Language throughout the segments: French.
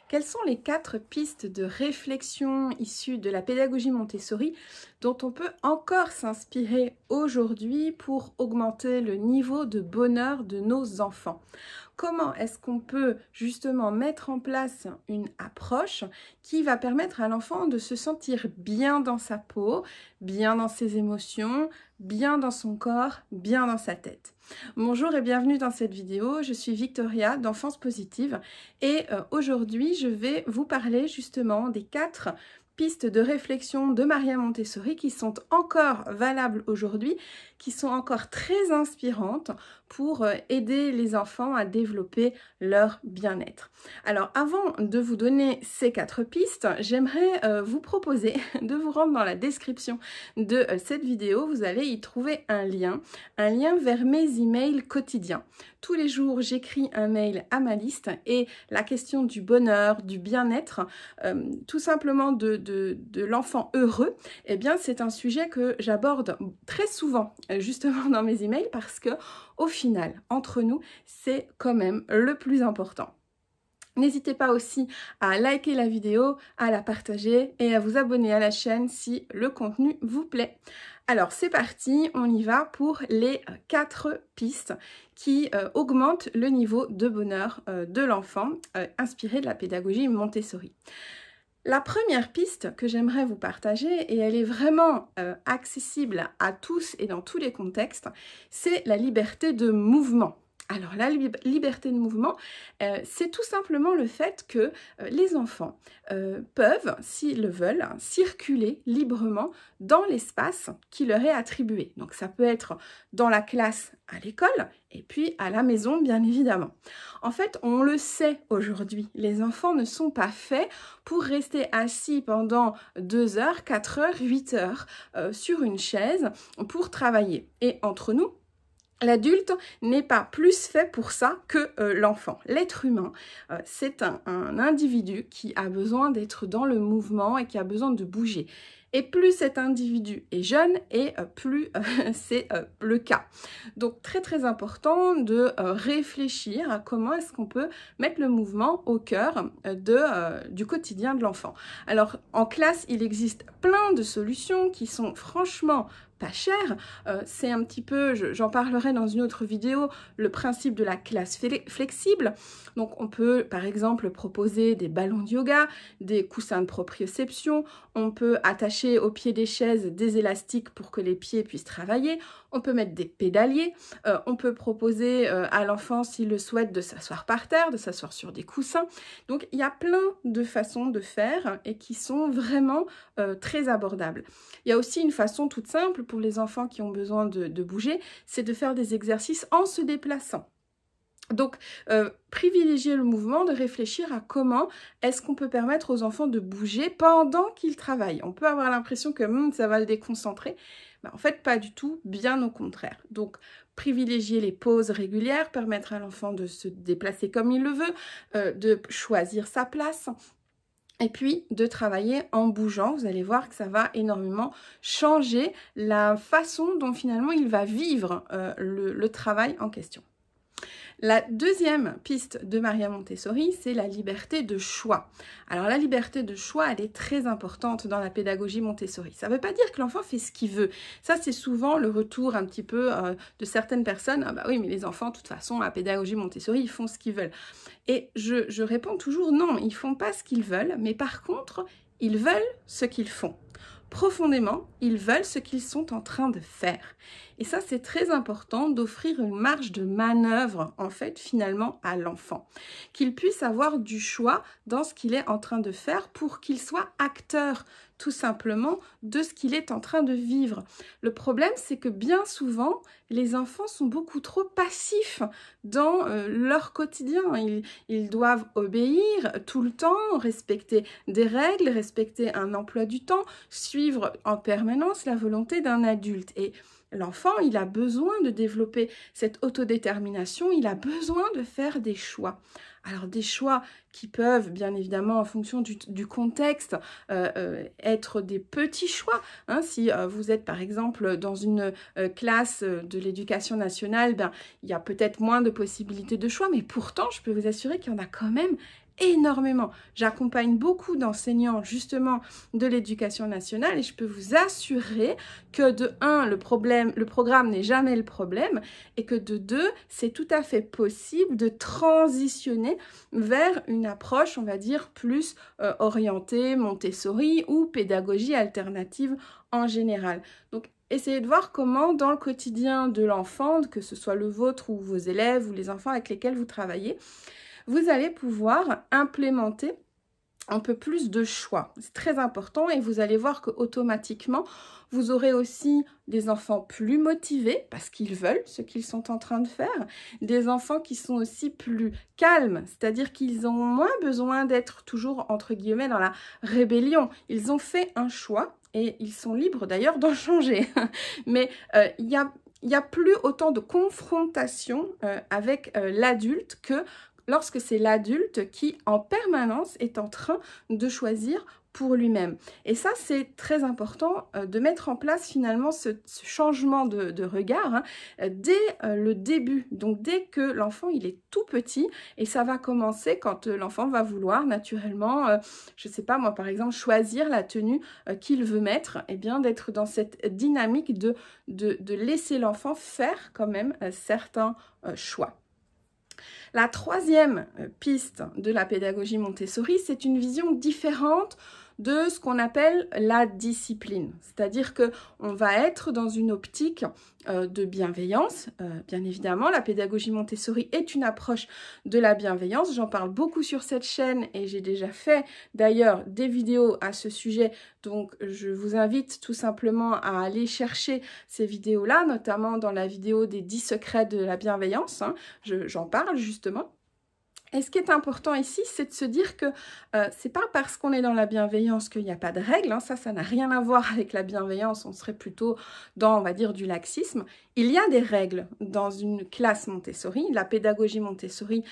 Quelles sont les 4 pistes de réflexion issues de la pédagogie Montessori dont on peut encore s'inspirer aujourd'hui pour augmenter le niveau de bonheur de nos enfants? Comment est-ce qu'on peut justement mettre en place une approche qui va permettre à l'enfant de se sentir bien dans sa peau, bien dans ses émotions, bien dans son corps, bien dans sa tête? Bonjour et bienvenue dans cette vidéo, je suis Victoria d'Enfance Positive et aujourd'hui je vais vous parler justement des 4 pistes de réflexion de Maria Montessori qui sont encore valables aujourd'hui, qui sont encore très inspirantes pour aider les enfants à développer leur bien-être. Alors avant de vous donner ces 4 pistes, j'aimerais vous proposer de vous rendre dans la description de cette vidéo. Vous allez y trouver un lien vers mes emails quotidiens. Tous les jours, j'écris un mail à ma liste et la question du bonheur, du bien-être, tout simplement de l'enfant heureux, eh bien c'est un sujet que j'aborde très souvent justement dans mes emails parce que au final, entre nous, c'est quand même le plus important. N'hésitez pas aussi à liker la vidéo, à la partager et à vous abonner à la chaîne si le contenu vous plaît. Alors c'est parti, on y va pour les 4 pistes qui augmentent le niveau de bonheur de l'enfant inspiré de la pédagogie Montessori. La première piste que j'aimerais vous partager, et elle est vraiment accessible à tous et dans tous les contextes, c'est la liberté de mouvement. Alors la liberté de mouvement, c'est tout simplement le fait que les enfants peuvent, s'ils le veulent, circuler librement dans l'espace qui leur est attribué. Donc ça peut être dans la classe à l'école et puis à la maison bien évidemment. En fait, on le sait aujourd'hui, les enfants ne sont pas faits pour rester assis pendant 2 heures, 4 heures, 8 heures sur une chaise pour travailler. Et entre nous, l'adulte n'est pas plus fait pour ça que l'enfant. L'être humain, c'est un individu qui a besoin d'être dans le mouvement et qui a besoin de bouger. Et plus cet individu est jeune, et plus c'est le cas. Donc très très important de réfléchir à comment est-ce qu'on peut mettre le mouvement au cœur du quotidien de l'enfant. Alors en classe, il existe plein de solutions qui sont franchement pas cher, c'est un petit peu, j'en parlerai dans une autre vidéo, le principe de la classe flexible. Donc on peut par exemple proposer des ballons de yoga, des coussins de proprioception, on peut attacher au pied des chaises des élastiques pour que les pieds puissent travailler, on peut mettre des pédaliers, on peut proposer à l'enfant s'il le souhaite de s'asseoir par terre, de s'asseoir sur des coussins. Donc il y a plein de façons de faire et qui sont vraiment très abordables. Il y a aussi une façon toute simple pour les enfants qui ont besoin de bouger, c'est de faire des exercices en se déplaçant. Donc, privilégier le mouvement, de réfléchir à comment est-ce qu'on peut permettre aux enfants de bouger pendant qu'ils travaillent. On peut avoir l'impression que ça va le déconcentrer, mais en fait pas du tout, bien au contraire. Donc, privilégier les pauses régulières, permettre à l'enfant de se déplacer comme il le veut, de choisir sa place. Et puis de travailler en bougeant, vous allez voir que ça va énormément changer la façon dont finalement il va vivre le travail en question. La deuxième piste de Maria Montessori, c'est la liberté de choix. Alors la liberté de choix, elle est très importante dans la pédagogie Montessori. Ça ne veut pas dire que l'enfant fait ce qu'il veut. Ça, c'est souvent le retour un petit peu de certaines personnes. Ah bah oui, mais les enfants, de toute façon, à la pédagogie Montessori, ils font ce qu'ils veulent. Et je réponds toujours non, ils ne font pas ce qu'ils veulent, mais par contre, ils veulent ce qu'ils font. Profondément, ils veulent ce qu'ils sont en train de faire. Et ça, c'est très important d'offrir une marge de manœuvre, en fait, finalement, à l'enfant. Qu'il puisse avoir du choix dans ce qu'il est en train de faire pour qu'il soit acteur, tout simplement, de ce qu'il est en train de vivre. Le problème, c'est que bien souvent, les enfants sont beaucoup trop passifs dans leur quotidien. Ils doivent obéir tout le temps, respecter des règles, respecter un emploi du temps, suivre en permanence la volonté d'un adulte. Et l'enfant, il a besoin de développer cette autodétermination, il a besoin de faire des choix. Alors des choix qui peuvent, bien évidemment, en fonction du contexte, être des petits choix. Hein. Si vous êtes, par exemple, dans une classe de l'éducation nationale, il y a peut-être moins de possibilités de choix, mais pourtant, je peux vous assurer qu'il y en a quand même énormément. J'accompagne beaucoup d'enseignants justement de l'éducation nationale et je peux vous assurer que de 1, le programme n'est jamais le problème et que de 2, c'est tout à fait possible de transitionner vers une approche, on va dire, plus orientée Montessori ou pédagogie alternative en général. Donc, essayez de voir comment dans le quotidien de l'enfant, que ce soit le vôtre ou vos élèves ou les enfants avec lesquels vous travaillez, vous allez pouvoir implémenter un peu plus de choix. C'est très important et vous allez voir qu'automatiquement, vous aurez aussi des enfants plus motivés parce qu'ils veulent ce qu'ils sont en train de faire, des enfants qui sont aussi plus calmes, c'est-à-dire qu'ils ont moins besoin d'être toujours, entre guillemets, dans la rébellion. Ils ont fait un choix et ils sont libres d'ailleurs d'en changer. Mais il y a plus autant de confrontation avec l'adulte que lorsque c'est l'adulte qui, en permanence, est en train de choisir pour lui-même. Et ça, c'est très important de mettre en place finalement ce changement de regard dès le début. Donc, dès que l'enfant, il est tout petit, et ça va commencer quand l'enfant va vouloir naturellement, je ne sais pas moi, par exemple, choisir la tenue qu'il veut mettre, et bien d'être dans cette dynamique de laisser l'enfant faire quand même certains choix. La troisième piste de la pédagogie Montessori, c'est une vision différente de ce qu'on appelle la discipline. C'est-à-dire qu'on va être dans une optique de bienveillance. Bien évidemment, la pédagogie Montessori est une approche de la bienveillance. J'en parle beaucoup sur cette chaîne et j'ai déjà fait d'ailleurs des vidéos à ce sujet. Donc, je vous invite tout simplement à aller chercher ces vidéos-là, notamment dans la vidéo des 10 secrets de la bienveillance. J'en parle justement. Et ce qui est important ici, c'est de se dire que c'est pas parce qu'on est dans la bienveillance qu'il n'y a pas de règles. Ça n'a rien à voir avec la bienveillance. On serait plutôt dans, on va dire, du laxisme. Il y a des règles dans une classe Montessori. La pédagogie Montessori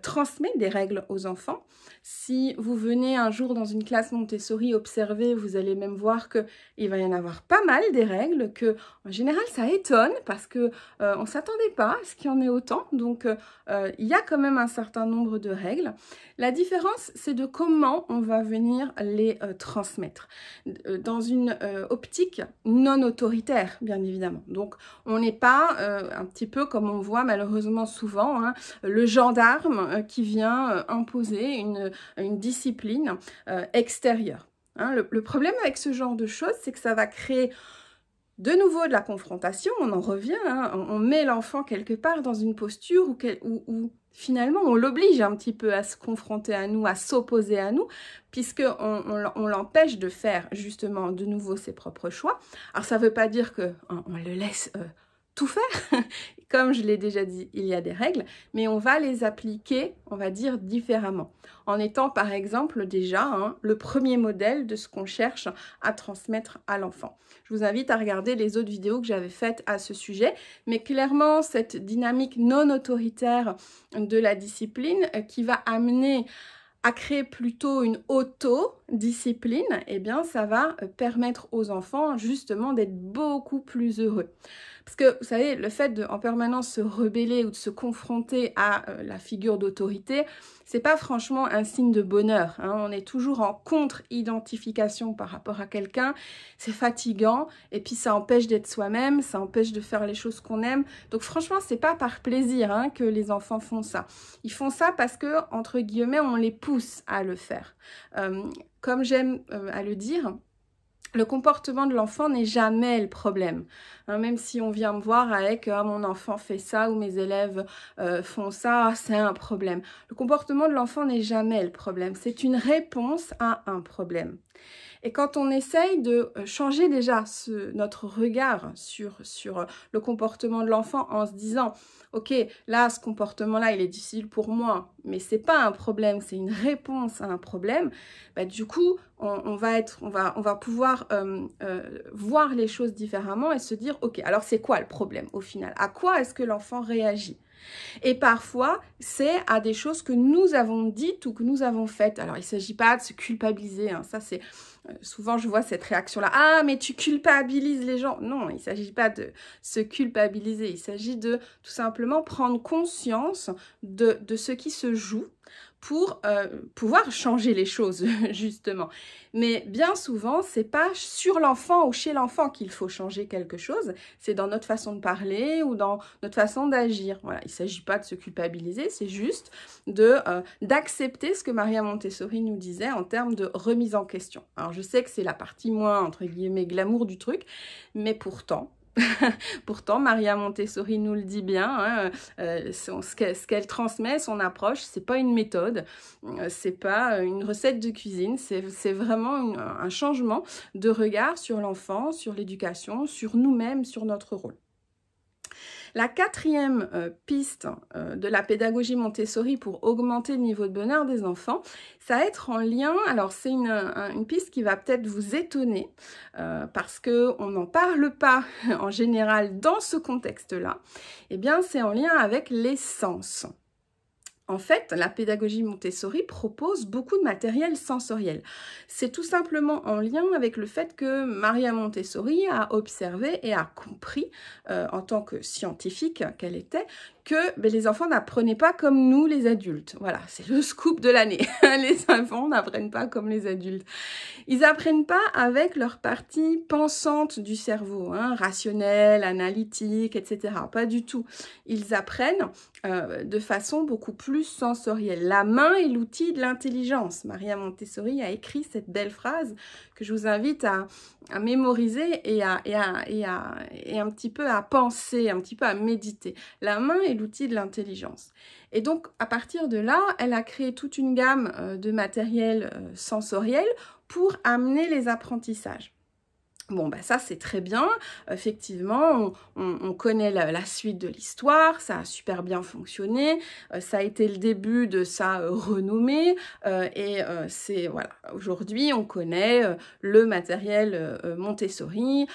transmet des règles aux enfants. Si vous venez un jour dans une classe Montessori observer, vous allez même voir qu'il va y en avoir pas mal des règles, que en général ça étonne parce que on ne s'attendait pas à ce qu'il y en ait autant. Donc il y a quand même un certain nombre de règles. La différence, c'est de comment on va venir les transmettre. Dans une optique non autoritaire, bien évidemment. Donc, on n'est pas un petit peu comme on voit malheureusement souvent, le gendarme qui vient imposer une discipline extérieure. Le problème avec ce genre de choses, c'est que ça va créer de nouveau de la confrontation, on en revient, on met l'enfant quelque part dans une posture où finalement on l'oblige un petit peu à se confronter à nous, à s'opposer à nous, puisqu'on l'empêche de faire justement de nouveau ses propres choix. Alors ça ne veut pas dire qu'on le laisse tout faire, comme je l'ai déjà dit, il y a des règles, mais on va les appliquer, on va dire, différemment, en étant par exemple déjà le premier modèle de ce qu'on cherche à transmettre à l'enfant. Je vous invite à regarder les autres vidéos que j'avais faites à ce sujet, mais clairement cette dynamique non autoritaire de la discipline qui va amener à créer plutôt une autodiscipline, eh bien ça va permettre aux enfants justement d'être beaucoup plus heureux. Parce que, vous savez, le fait de en permanence se rebeller ou de se confronter à la figure d'autorité, c'est pas franchement un signe de bonheur. On est toujours en contre-identification par rapport à quelqu'un. C'est fatigant et puis ça empêche d'être soi-même, ça empêche de faire les choses qu'on aime. Donc franchement, c'est pas par plaisir que les enfants font ça. Ils font ça parce que, entre guillemets, on les pousse à le faire. Comme j'aime à le dire, le comportement de l'enfant n'est jamais le problème. Même si on vient me voir avec « mon enfant fait ça » ou « mes élèves font ça », c'est un problème. Le comportement de l'enfant n'est jamais le problème. C'est une réponse à un problème. Et quand on essaye de changer déjà notre regard sur le comportement de l'enfant en se disant « Ok, là, ce comportement-là, il est difficile pour moi, mais c'est pas un problème, c'est une réponse à un problème. » Du coup, on va pouvoir voir les choses différemment et se dire « Ok, alors c'est quoi le problème au final? À quoi est-ce que l'enfant réagit ?» Et parfois, c'est à des choses que nous avons dites ou que nous avons faites. Alors, il ne s'agit pas de se culpabiliser. Ça, c'est souvent, je vois cette réaction-là. « Ah, mais tu culpabilises les gens. » Non, il ne s'agit pas de se culpabiliser. Il s'agit de tout simplement prendre conscience de ce qui se joue pour pouvoir changer les choses, justement. Mais bien souvent, c'est pas sur l'enfant ou chez l'enfant qu'il faut changer quelque chose, c'est dans notre façon de parler ou dans notre façon d'agir. Voilà, il ne s'agit pas de se culpabiliser, c'est juste d'accepter ce que Maria Montessori nous disait en termes de remise en question. Alors, je sais que c'est la partie moins, entre guillemets, glamour du truc, mais pourtant, pourtant, Maria Montessori nous le dit bien, hein, ce qu'elle transmet, son approche, c'est pas une méthode, c'est pas une recette de cuisine, c'est vraiment un changement de regard sur l'enfant, sur l'éducation, sur nous-mêmes, sur notre rôle. La quatrième piste de la pédagogie Montessori pour augmenter le niveau de bonheur des enfants, ça va être en lien, alors c'est une piste qui va peut-être vous étonner parce qu'on n'en parle pas en général dans ce contexte-là, eh bien c'est en lien avec les sens. En fait, la pédagogie Montessori propose beaucoup de matériel sensoriel. C'est tout simplement en lien avec le fait que Maria Montessori a observé et a compris, en tant que scientifique qu'elle était, que les enfants n'apprenaient pas comme nous les adultes. Voilà, c'est le scoop de l'année. Les enfants n'apprennent pas comme les adultes. Ils n'apprennent pas avec leur partie pensante du cerveau, hein, rationnelle, analytique, etc. Pas du tout. Ils apprennent de façon beaucoup plus sensorielle. La main est l'outil de l'intelligence. Maria Montessori a écrit cette belle phrase que je vous invite à mémoriser et un petit peu à penser, un petit peu à méditer. La main est l'outil de l'intelligence. Et donc, à partir de là, elle a créé toute une gamme de matériel sensoriel pour amener les apprentissages. Bon, bah ça, c'est très bien. Effectivement, on connaît la suite de l'histoire, ça a super bien fonctionné, ça a été le début de sa renommée, c'est, voilà, aujourd'hui, on connaît le matériel Montessori,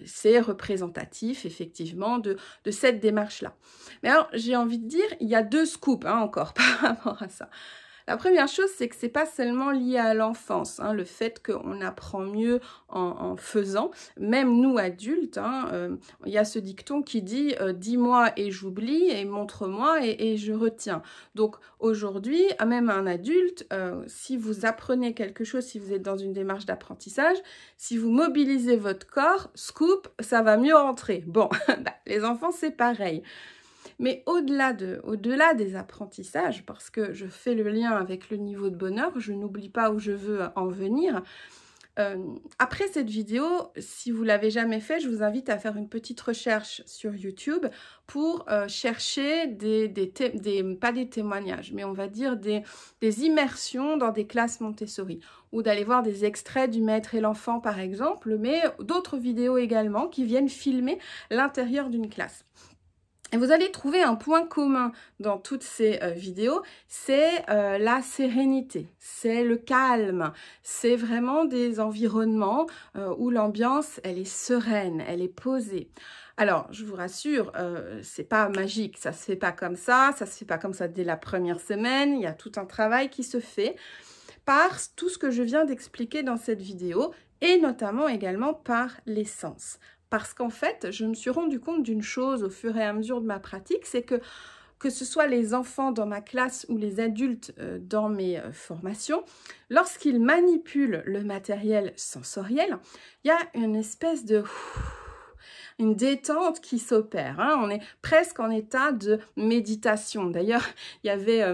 c'est représentatif, effectivement, de cette démarche-là. Mais alors, j'ai envie de dire, il y a deux scoops, hein, encore, par rapport à ça. La première chose, c'est que c'est pas seulement lié à l'enfance, hein, le fait qu'on apprend mieux en faisant. Même nous, adultes, hein, il y a ce dicton qui dit « dis-moi et j'oublie » et « montre-moi et je retiens ». Donc aujourd'hui, même un adulte, si vous apprenez quelque chose, si vous êtes dans une démarche d'apprentissage, si vous mobilisez votre corps, scoop, ça va mieux rentrer. Bon, les enfants, c'est pareil. Mais au-delà des apprentissages, parce que je fais le lien avec le niveau de bonheur, je n'oublie pas où je veux en venir. Après cette vidéo, si vous ne l'avez jamais fait, je vous invite à faire une petite recherche sur YouTube pour chercher pas des témoignages, mais on va dire des immersions dans des classes Montessori, ou d'aller voir des extraits du Maître et l'enfant par exemple, mais d'autres vidéos également qui viennent filmer l'intérieur d'une classe. Et vous allez trouver un point commun dans toutes ces vidéos, c'est la sérénité, c'est le calme, c'est vraiment des environnements où l'ambiance, elle est sereine, elle est posée. Alors, je vous rassure, c'est pas magique, ça se fait pas comme ça se fait pas comme ça dès la première semaine, il y a tout un travail qui se fait par tout ce que je viens d'expliquer dans cette vidéo et notamment également par les sens. Parce qu'en fait, je me suis rendu compte d'une chose au fur et à mesure de ma pratique, c'est que ce soit les enfants dans ma classe ou les adultes dans mes formations, lorsqu'ils manipulent le matériel sensoriel, il y a une espèce de... une détente qui s'opère. Hein. On est presque en état de méditation. D'ailleurs, il y avait...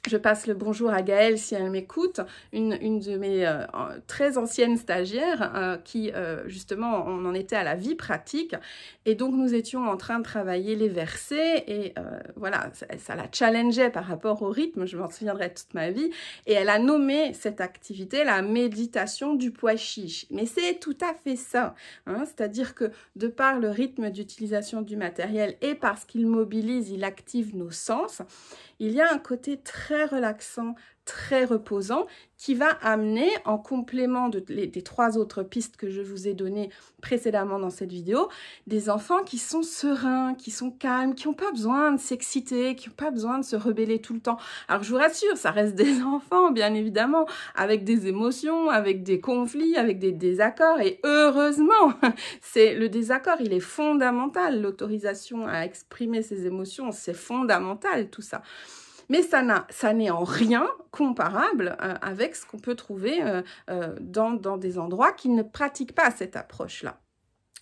je passe le bonjour à Gaëlle si elle m'écoute, une de mes très anciennes stagiaires qui justement on en était à la vie pratique et donc nous étions en train de travailler les versets et voilà, ça la challengeait par rapport au rythme, je m'en souviendrai toute ma vie et elle a nommé cette activité la méditation du pois chiche. Mais c'est tout à fait ça, hein, c'est-à-dire que de par le rythme d'utilisation du matériel et parce qu'il mobilise, il active nos sens, il y a un côté très relaxant, très reposant, qui va amener, en complément des trois autres pistes que je vous ai données précédemment dans cette vidéo, des enfants qui sont sereins, qui sont calmes, qui n'ont pas besoin de s'exciter, qui n'ont pas besoin de se rebeller tout le temps. Alors je vous rassure, ça reste des enfants, bien évidemment, avec des émotions, avec des conflits, avec des désaccords, et heureusement, le désaccord, il est fondamental, l'autorisation à exprimer ses émotions, c'est fondamental tout ça. Mais ça n'est en rien comparable avec ce qu'on peut trouver dans des endroits qui ne pratiquent pas cette approche-là.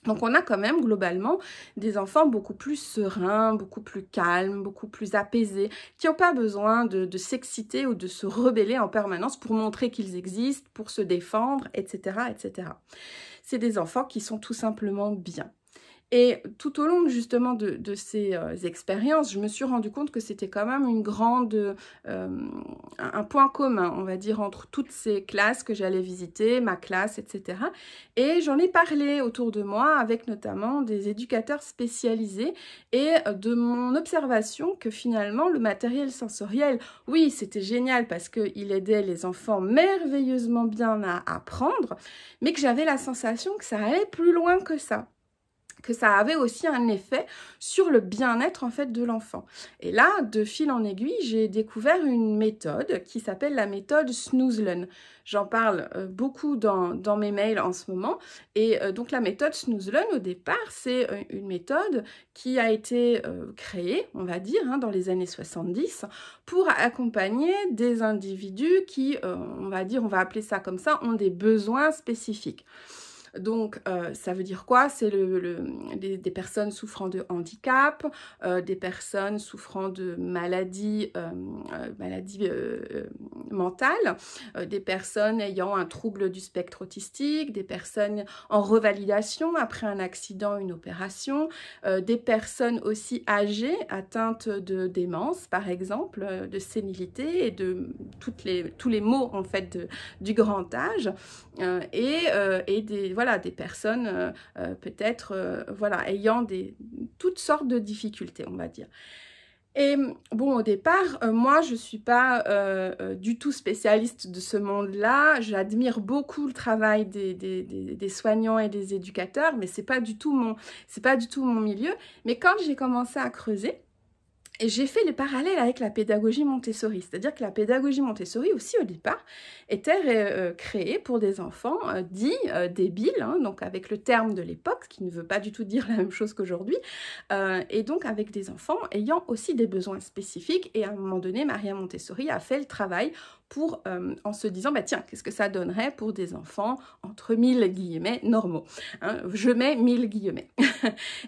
Donc on a quand même globalement des enfants beaucoup plus sereins, beaucoup plus calmes, beaucoup plus apaisés, qui n'ont pas besoin de s'exciter ou de se rebeller en permanence pour montrer qu'ils existent, pour se défendre, etc., etc. C'est des enfants qui sont tout simplement bien. Et tout au long justement de ces expériences, je me suis rendu compte que c'était quand même un point commun, on va dire, entre toutes ces classes que j'allais visiter, ma classe, etc. Et j'en ai parlé autour de moi avec notamment des éducateurs spécialisés et de mon observation que finalement le matériel sensoriel, oui, c'était génial parce qu'il aidait les enfants merveilleusement bien à apprendre, mais que j'avais la sensation que ça allait plus loin que ça. Que ça avait aussi un effet sur le bien-être en fait de l'enfant. Et là, de fil en aiguille, j'ai découvert une méthode qui s'appelle la méthode Snoezelen. J'en parle beaucoup dans mes mails en ce moment. Et donc la méthode Snoezelen, au départ, c'est une méthode qui a été créée, on va dire, dans les années 70, pour accompagner des individus qui, on va appeler ça comme ça, ont des besoins spécifiques. Donc, ça veut dire quoi? C'est des personnes souffrant de handicap, des personnes souffrant de maladies mentales, des personnes ayant un trouble du spectre autistique, des personnes en revalidation après un accident, une opération, des personnes aussi âgées atteintes de démence, par exemple, de sénilité et de tous les maux en fait du grand âge, et des personnes peut-être ayant toutes sortes de difficultés, on va dire. Et bon, au départ, moi, je ne suis pas du tout spécialiste de ce monde-là. J'admire beaucoup le travail des soignants et des éducateurs, mais c'est pas du tout mon milieu. Mais quand j'ai commencé à creuser, et j'ai fait les parallèles avec la pédagogie Montessori, c'est-à-dire que la pédagogie Montessori aussi au départ était créée pour des enfants dits débiles, donc avec le terme de l'époque, ce qui ne veut pas du tout dire la même chose qu'aujourd'hui, et donc avec des enfants ayant aussi des besoins spécifiques. Et à un moment donné, Maria Montessori a fait le travail pour, en se disant, tiens, qu'est-ce que ça donnerait pour des enfants entre 1000 guillemets normaux, je mets 1000 guillemets.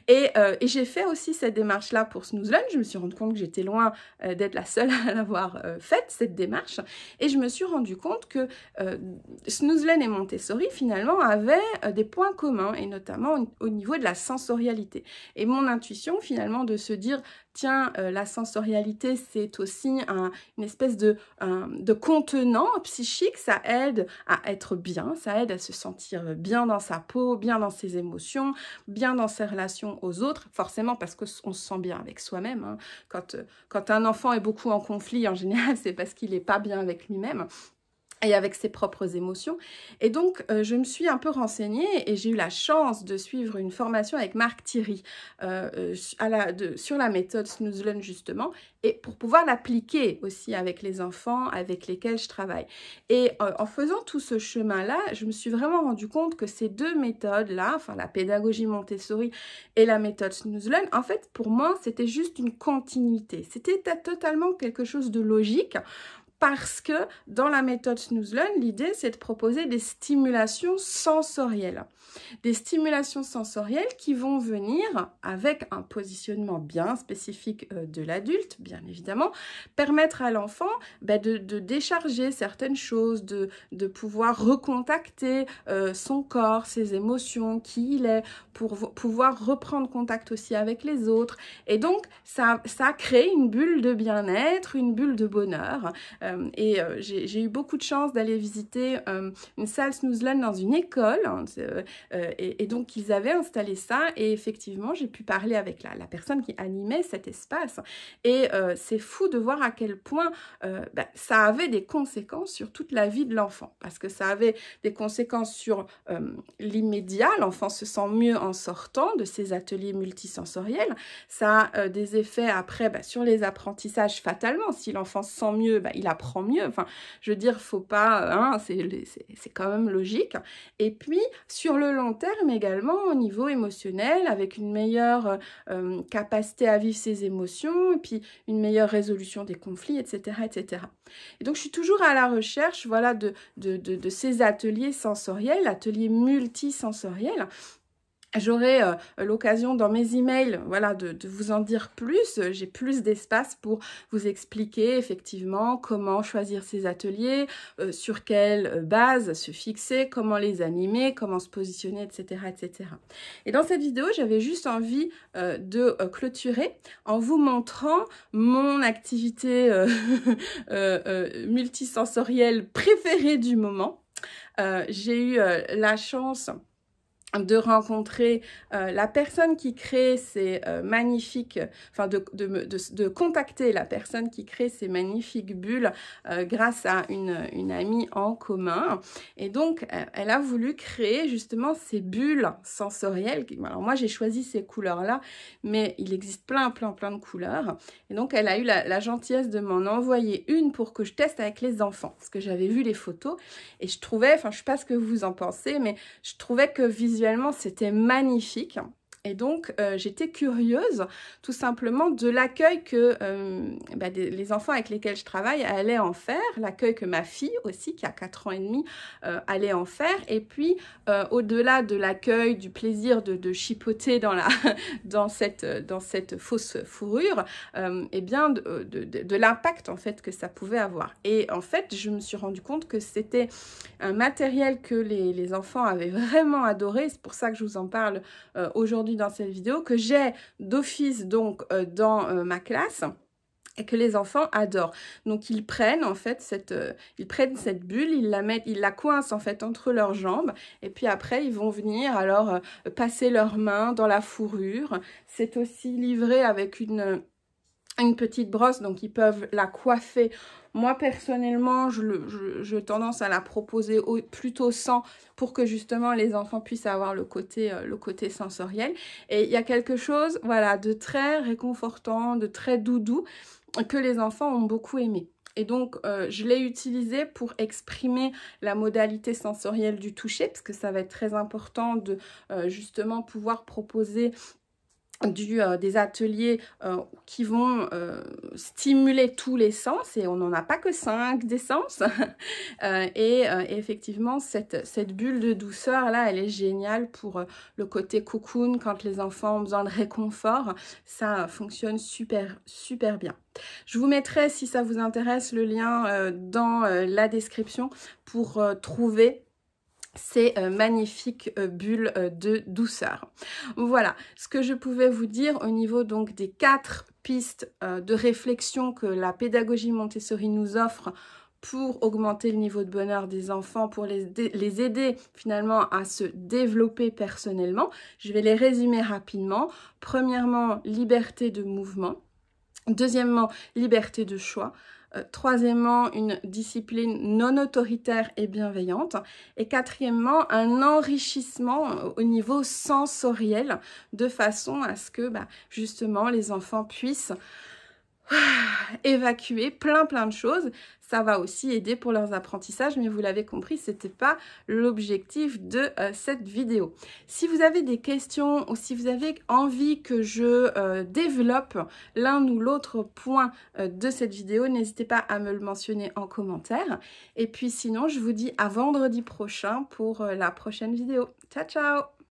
Et j'ai fait aussi cette démarche-là pour Snoezelen. Je me suis rendu compte que j'étais loin d'être la seule à l'avoir faite, cette démarche. Et je me suis rendu compte que Snoezelen et Montessori, finalement, avaient des points communs, et notamment au niveau de la sensorialité. Et mon intuition, finalement, de se dire, tiens, la sensorialité, c'est aussi une espèce de contenant psychique, ça aide à être bien, ça aide à se sentir bien dans sa peau, bien dans ses émotions, bien dans ses relations aux autres, forcément parce qu'on se sent bien avec soi-même. Quand un enfant est beaucoup en conflit, en général, c'est parce qu'il n'est pas bien avec lui-même et avec ses propres émotions. Et donc, je me suis un peu renseignée et j'ai eu la chance de suivre une formation avec Marc Thierry sur la méthode Snoezelen, justement, et pour pouvoir l'appliquer aussi avec les enfants avec lesquels je travaille. Et en faisant tout ce chemin-là, je me suis vraiment rendu compte que ces deux méthodes-là, enfin la pédagogie Montessori et la méthode Snoezelen, en fait, pour moi, c'était juste une continuité. C'était totalement quelque chose de logique. Parce que dans la méthode Snoezelen, l'idée, c'est de proposer des stimulations sensorielles. Des stimulations sensorielles qui vont venir avec un positionnement bien spécifique de l'adulte, bien évidemment, permettre à l'enfant de décharger certaines choses, de pouvoir recontacter son corps, ses émotions, qui il est, pour pouvoir reprendre contact aussi avec les autres. Et donc, ça crée une bulle de bien-être, une bulle de bonheur. J'ai eu beaucoup de chance d'aller visiter une salle Snoezelen dans une école, et donc ils avaient installé ça, et effectivement j'ai pu parler avec la personne qui animait cet espace, et c'est fou de voir à quel point ça avait des conséquences sur toute la vie de l'enfant, parce que ça avait des conséquences sur l'immédiat, l'enfant se sent mieux en sortant de ces ateliers multisensoriels, ça a des effets après sur les apprentissages fatalement, si l'enfant se sent mieux, il apprend apprend mieux. Enfin, je veux dire, faut pas, hein, c'est quand même logique. Et puis, sur le long terme également, au niveau émotionnel, avec une meilleure capacité à vivre ses émotions, et puis une meilleure résolution des conflits, etc., etc. Et donc, je suis toujours à la recherche, voilà, de ces ateliers sensoriels, ateliers multisensoriels. J'aurai l'occasion dans mes emails, voilà, de vous en dire plus. J'ai plus d'espace pour vous expliquer effectivement comment choisir ces ateliers, sur quelle base se fixer, comment les animer, comment se positionner, etc., etc. Et dans cette vidéo, j'avais juste envie de clôturer en vous montrant mon activité multisensorielle préférée du moment. J'ai eu la chance de rencontrer la personne qui crée ces magnifiques, enfin de contacter la personne qui crée ces magnifiques bulles grâce à une amie en commun. Et donc, elle a voulu créer justement ces bulles sensorielles. Alors moi, j'ai choisi ces couleurs-là, mais il existe plein de couleurs. Et donc, elle a eu la gentillesse de m'en envoyer une pour que je teste avec les enfants. Parce que j'avais vu les photos et je trouvais, enfin, je sais pas ce que vous en pensez, mais je trouvais que visuellement, c'était magnifique. Et donc, j'étais curieuse tout simplement de l'accueil que les enfants avec lesquels je travaille allaient en faire, l'accueil que ma fille aussi, qui a 4 ans et demi, allait en faire. Et puis, au-delà de l'accueil, du plaisir de chipoter dans cette fausse fourrure, eh bien, de l'impact en fait que ça pouvait avoir. Et en fait, je me suis rendu compte que c'était un matériel que les enfants avaient vraiment adoré. C'est pour ça que je vous en parle aujourd'hui dans cette vidéo, que j'ai d'office donc dans ma classe et que les enfants adorent. Donc ils prennent en fait cette bulle, ils la coincent en fait entre leurs jambes et puis après ils vont venir alors passer leurs mains dans la fourrure. C'est aussi livré avec une petite brosse, donc ils peuvent la coiffer. Moi, personnellement, je tendance à la proposer plutôt sans, pour que justement les enfants puissent avoir le côté sensoriel. Et il y a quelque chose, voilà, de très réconfortant, de très doudou, que les enfants ont beaucoup aimé. Et donc, je l'ai utilisé pour exprimer la modalité sensorielle du toucher, parce que ça va être très important de justement pouvoir proposer des ateliers qui vont stimuler tous les sens, et on n'en a pas que 5 des sens. Et effectivement, cette bulle de douceur là, elle est géniale pour le côté cocoon, quand les enfants ont besoin de réconfort. Ça fonctionne super bien. Je vous mettrai, si ça vous intéresse, le lien dans la description pour trouver ces magnifiques bulles de douceur. Voilà ce que je pouvais vous dire au niveau donc des 4 pistes de réflexion que la pédagogie Montessori nous offre pour augmenter le niveau de bonheur des enfants, pour les aider finalement à se développer personnellement. Je vais les résumer rapidement. Premièrement, liberté de mouvement. Deuxièmement, liberté de choix. Troisièmement, une discipline non autoritaire et bienveillante. Et quatrièmement, un enrichissement au niveau sensoriel, de façon à ce que justement les enfants puissent évacuer plein de choses. Ça va aussi aider pour leurs apprentissages, mais vous l'avez compris, c'était pas l'objectif de cette vidéo. Si vous avez des questions ou si vous avez envie que je développe l'un ou l'autre point de cette vidéo, n'hésitez pas à me le mentionner en commentaire. Et puis sinon, je vous dis à vendredi prochain pour la prochaine vidéo. Ciao, ciao!